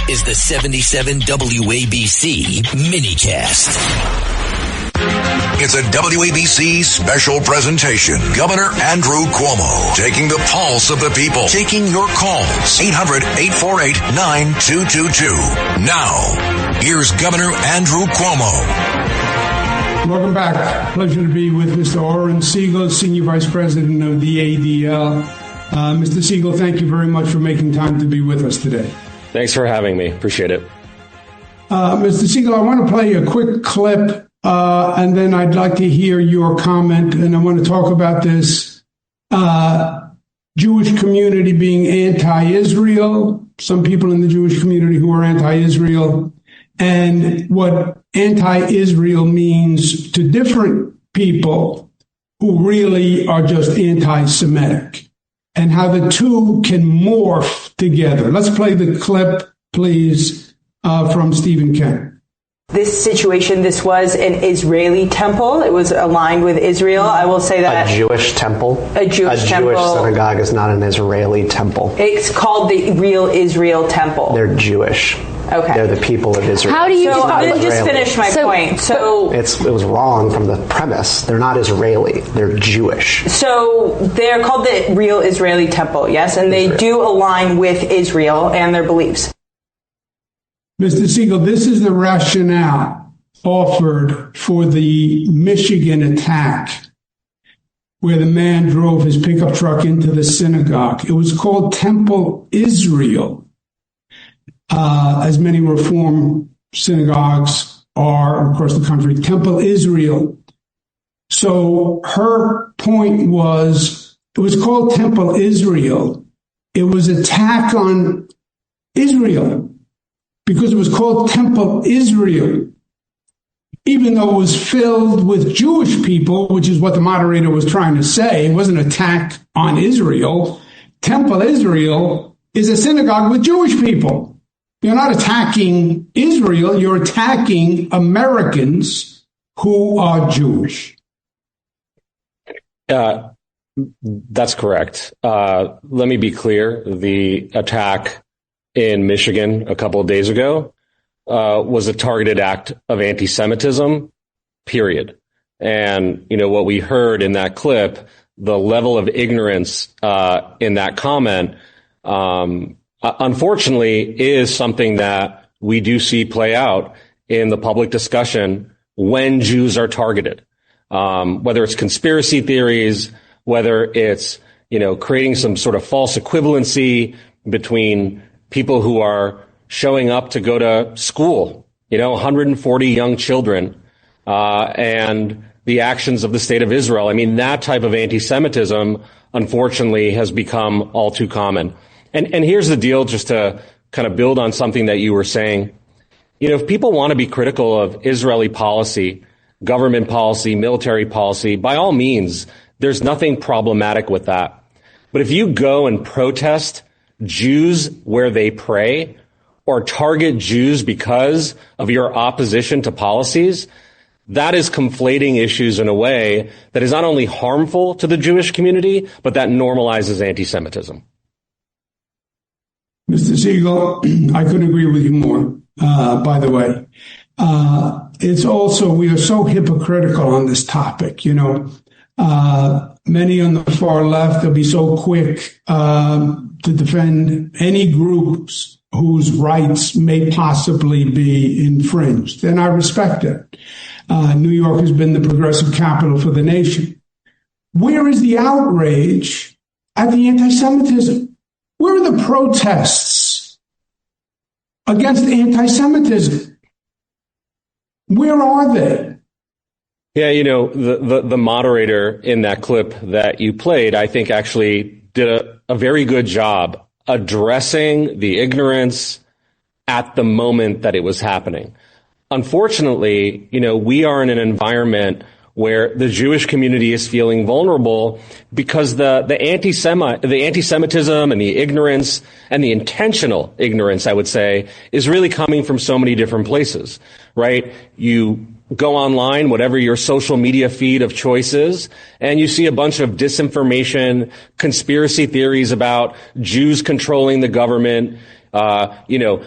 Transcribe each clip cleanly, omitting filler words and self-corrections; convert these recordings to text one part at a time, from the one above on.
is the 77 WABC minicast. It's a WABC special presentation. Governor Andrew Cuomo taking the pulse of the people, taking your calls. 800-848-9222. Now, here's Governor Andrew Cuomo. Welcome back. Pleasure to be with Mr. Oren Segel, Senior Vice President of the ADL. Mr. Segel, thank you very much for making time to be with us today. Thanks for having me. Appreciate it. Mr. Segel, I want to play a quick clip, and then I'd like to hear your comment, and I want to talk about this Jewish community being anti-Israel, some people in the Jewish community who are anti-Israel, and what anti-Israel means to different people who really are just anti-Semitic, and how the two can morph together. Let's play the clip, please, from Stephen Kent. This situation, this was an Israeli temple. It was aligned with Israel. I will say that. A Jewish temple? A Jewish temple. A Jewish synagogue is not an Israeli temple. It's called the real Israel temple. They're Jewish. Okay. They're the people of Israel. How do you... So I didn't just finish my point. So it was wrong from the premise. They're not Israeli. They're Jewish. So they're called the real Israeli temple, yes? And they do align with Israel and their beliefs. Mr. Segel, this is the rationale offered for the Michigan attack, where the man drove his pickup truck into the synagogue. It was called Temple Israel, as many Reform synagogues are across the country. Temple Israel. So her point was, it was called Temple Israel. It was an attack on Israel, because it was called Temple Israel, even though it was filled with Jewish people, which is what the moderator was trying to say. It wasn't an attack on Israel. Temple Israel is a synagogue with Jewish people. You're not attacking Israel. You're attacking Americans who are Jewish. That's correct. Let me be clear. The attack in Michigan a couple of days ago was a targeted act of anti-Semitism, period. And, you know, what we heard in that clip, the level of ignorance in that comment, unfortunately, is something that we do see play out in the public discussion when Jews are targeted, whether it's conspiracy theories, whether it's, you know, creating some sort of false equivalency between people who are showing up to go to school, you know, 140 young children, and the actions of the state of Israel. I mean, that type of anti-Semitism, unfortunately, has become all too common. And here's the deal, just to kind of build on something that you were saying. You know, if people want to be critical of Israeli policy, government policy, military policy, by all means, there's nothing problematic with that. But if you go and protest Jews where they pray, or target Jews because of your opposition to policies, that is conflating issues in a way that is not only harmful to the Jewish community, but that normalizes anti-Semitism. Mr. Segel, I couldn't agree with you more, by the way. It's also, we are so hypocritical on this topic, you know. Many on the far left will be so quick to defend any groups whose rights may possibly be infringed. And I respect it. New York has been the progressive capital for the nation. Where is the outrage at the anti-Semitism? Where are the protests against anti-Semitism? Where are they? Yeah, you know, the moderator in that clip that you played, I think actually did a very good job addressing the ignorance at the moment that it was happening. Unfortunately, you know, we are in an environment where the Jewish community is feeling vulnerable because the anti-Semitism and the ignorance and the intentional ignorance, I would say, is really coming from so many different places, right? You go online, whatever your social media feed of choice is, and you see a bunch of disinformation, conspiracy theories about Jews controlling the government, Any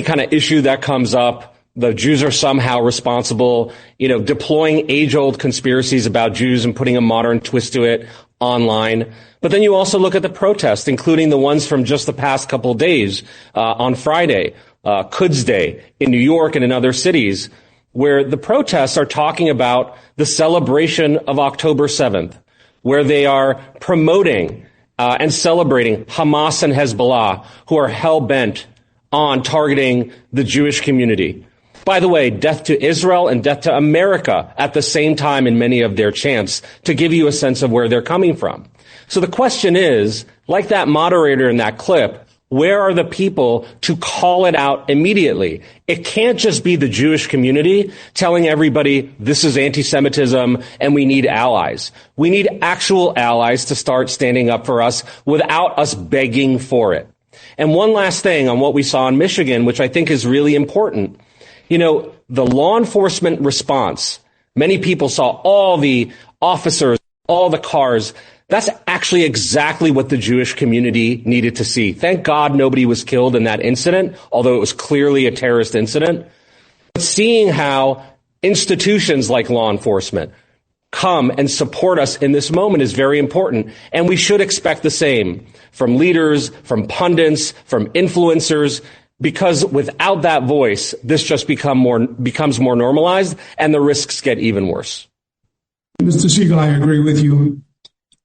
kind of issue that comes up, the Jews are somehow responsible, deploying age-old conspiracies about Jews and putting a modern twist to it online. But then you also look at the protests, including the ones from just the past couple of days, on Friday, Quds Day in New York and in other cities, where the protests are talking about the celebration of October 7th, where they are promoting and celebrating Hamas and Hezbollah, who are hell-bent on targeting the Jewish community. By the way, death to Israel and death to America at the same time in many of their chants, to give you a sense of where they're coming from. So the question is, like that moderator in that clip, where are the people to call it out immediately? It can't just be the Jewish community telling everybody this is anti-Semitism and we need allies. We need actual allies to start standing up for us without us begging for it. And one last thing on what we saw in Michigan, which I think is really important. The law enforcement response, many people saw all the officers, all the cars. That's actually exactly what the Jewish community needed to see. Thank God nobody was killed in that incident, although it was clearly a terrorist incident. But seeing how institutions like law enforcement come and support us in this moment is very important. And we should expect the same from leaders, from pundits, from influencers, because without that voice, this just becomes more normalized and the risks get even worse. Mr. Segel, I agree with you.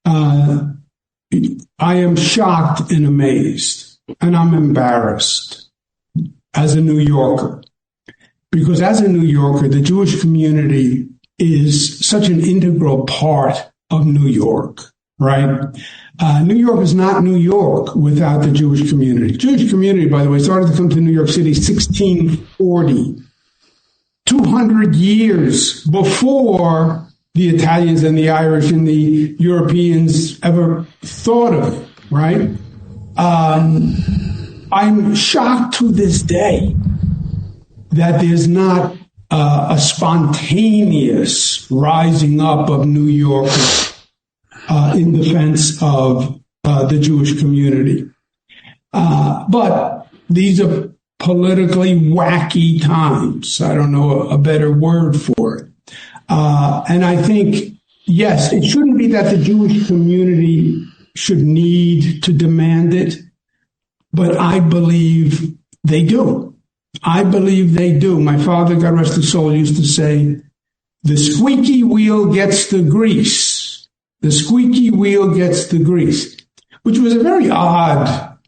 I am shocked and amazed, and I'm embarrassed as a New Yorker, because as a New Yorker, the Jewish community is such an integral part of New York, right? New York is not New York without the Jewish community. Jewish community, by the way, started to come to New York City 1640, 200 years before the Italians and the Irish and the Europeans ever thought of it, right? I'm shocked to this day that there's not a spontaneous rising up of New York in defense of the Jewish community. But these are politically wacky times. I don't know a better word for it. And I think, yes, it shouldn't be that the Jewish community should need to demand it, but I believe they do. I believe they do. My father, God rest his soul, used to say, the squeaky wheel gets the grease. The squeaky wheel gets the grease, which was a very odd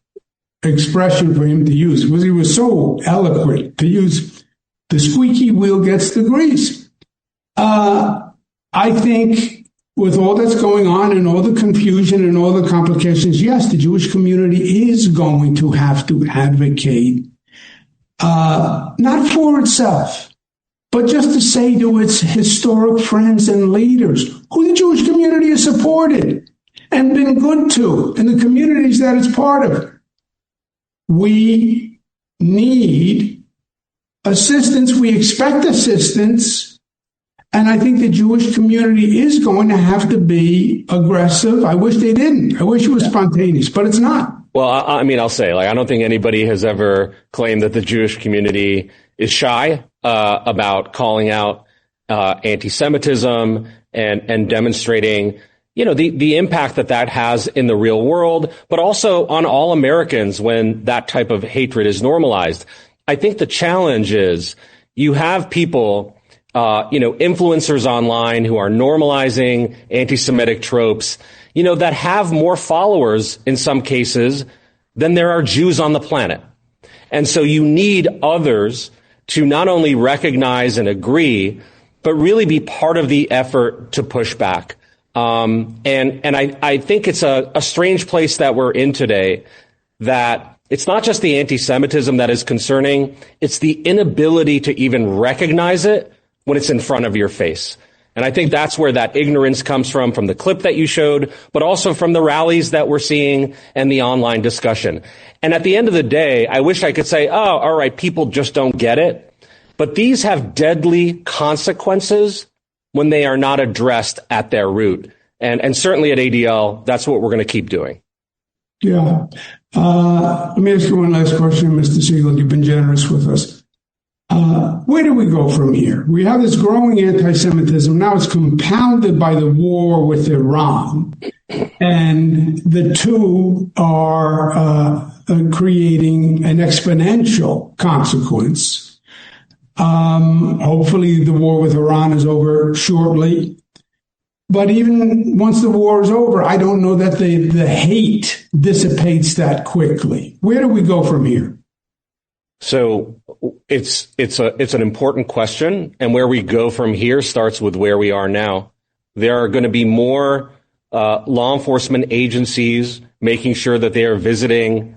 expression for him to use, because he was so eloquent to use the squeaky wheel gets the grease. I think with all that's going on and all the confusion and all the complications, yes, the Jewish community is going to have to advocate, not for itself, but just to say to its historic friends and leaders who the Jewish community has supported and been good to in the communities that it's part of. We need assistance. We expect assistance. And I think the Jewish community is going to have to be aggressive. I wish they didn't. I wish it was spontaneous, but it's not. Well, I'll say, I don't think anybody has ever claimed that the Jewish community is shy about calling out anti-Semitism and demonstrating, the impact that has in the real world, but also on all Americans when that type of hatred is normalized. I think the challenge is you have people influencers online who are normalizing anti-Semitic tropes, that have more followers in some cases than there are Jews on the planet. And so you need others to not only recognize and agree, but really be part of the effort to push back. And I think it's a strange place that we're in today, that it's not just the anti-Semitism that is concerning, it's the inability to even recognize it when it's in front of your face. And I think that's where that ignorance comes from the clip that you showed, but also from the rallies that we're seeing and the online discussion. And at the end of the day, I wish I could say, oh, all right, people just don't get it. But these have deadly consequences when they are not addressed at their root. And certainly at ADL, that's what we're going to keep doing. Yeah. Let me ask you one last question, Mr. Segel. You've been generous with us. Where do we go from here? We have this growing anti-Semitism. Now it's compounded by the war with Iran. And the two are creating an exponential consequence. Hopefully the war with Iran is over shortly. But even once the war is over, I don't know that the hate dissipates that quickly. Where do we go from here? So it's an important question, and where we go from here starts with where we are now. There are going to be more law enforcement agencies making sure that they are visiting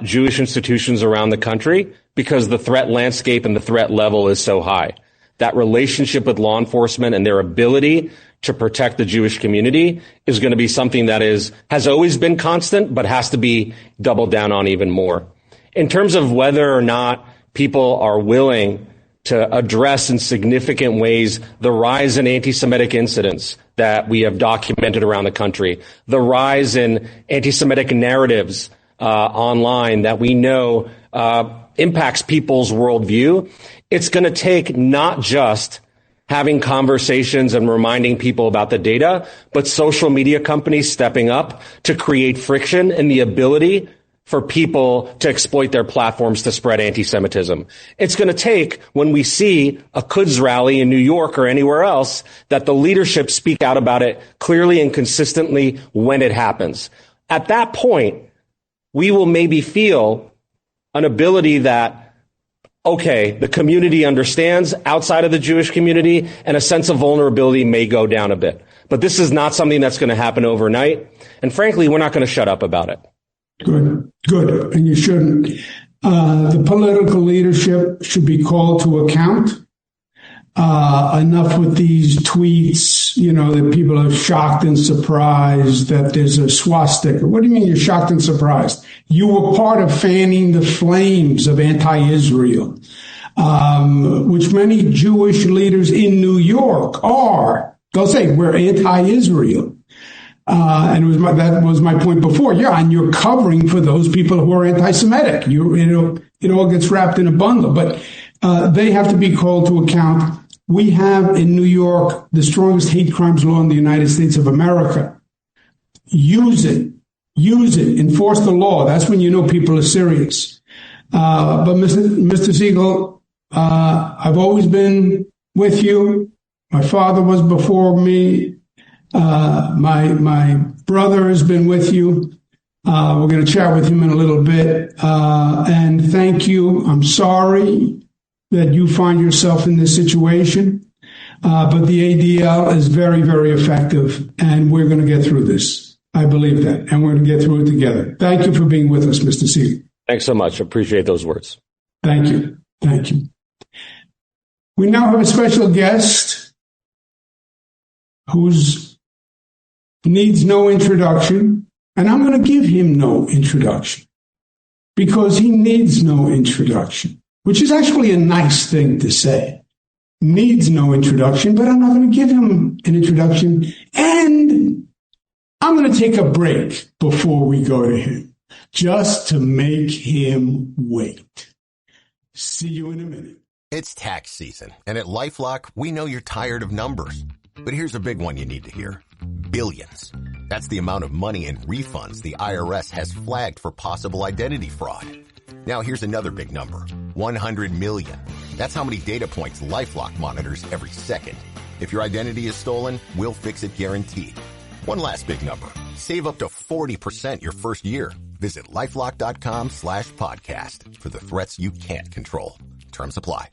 Jewish institutions around the country because the threat landscape and the threat level is so high. That relationship with law enforcement and their ability to protect the Jewish community is going to be something that has always been constant, but has to be doubled down on even more. In terms of whether or not people are willing to address in significant ways the rise in anti-Semitic incidents that we have documented around the country, the rise in anti-Semitic narratives online that we know impacts people's worldview, it's going to take not just having conversations and reminding people about the data, but social media companies stepping up to create friction and the ability for people to exploit their platforms to spread anti-Semitism. It's going to take, when we see a Quds rally in New York or anywhere else, that the leadership speak out about it clearly and consistently when it happens. At that point, we will maybe feel an ability that, okay, the community understands outside of the Jewish community, and a sense of vulnerability may go down a bit. But this is not something that's going to happen overnight. And frankly, we're not going to shut up about it. Good. And you shouldn't. The political leadership should be called to account. Enough with these tweets, that people are shocked and surprised that there's a swastika. What do you mean you're shocked and surprised? You were part of fanning the flames of anti-Israel, which many Jewish leaders in New York are. They'll say, we're anti-Israel. And that was my point before. Yeah, and you're covering for those people who are anti-Semitic. It all gets wrapped in a bundle. But they have to be called to account. We have in New York the strongest hate crimes law in the United States of America. Use it. Enforce the law. That's when you know people are serious. But Mr. Segel, I've always been with you. My father was before me. My brother has been with you. We're going to chat with him in a little bit. And thank you. I'm sorry that you find yourself in this situation. But the ADL is very, very effective, and we're going to get through this. I believe that, and we're going to get through it together. Thank you for being with us, Mr. Segel. Thanks so much. Appreciate those words. Thank you. We now have a special guest who needs no introduction, and I'm going to give him no introduction because he needs no introduction, which is actually a nice thing to say. Needs no introduction, but I'm not going to give him an introduction, and I'm going to take a break before we go to him, just to make him wait. See you in a minute. It's tax season, and at LifeLock, we know you're tired of numbers. But here's a big one you need to hear. Billions. That's the amount of money in refunds the IRS has flagged for possible identity fraud. Now here's another big number. 100 million. That's how many data points LifeLock monitors every second. If your identity is stolen, we'll fix it guaranteed. One last big number. Save up to 40% your first year. Visit LifeLock.com/podcast for the threats you can't control. Terms apply.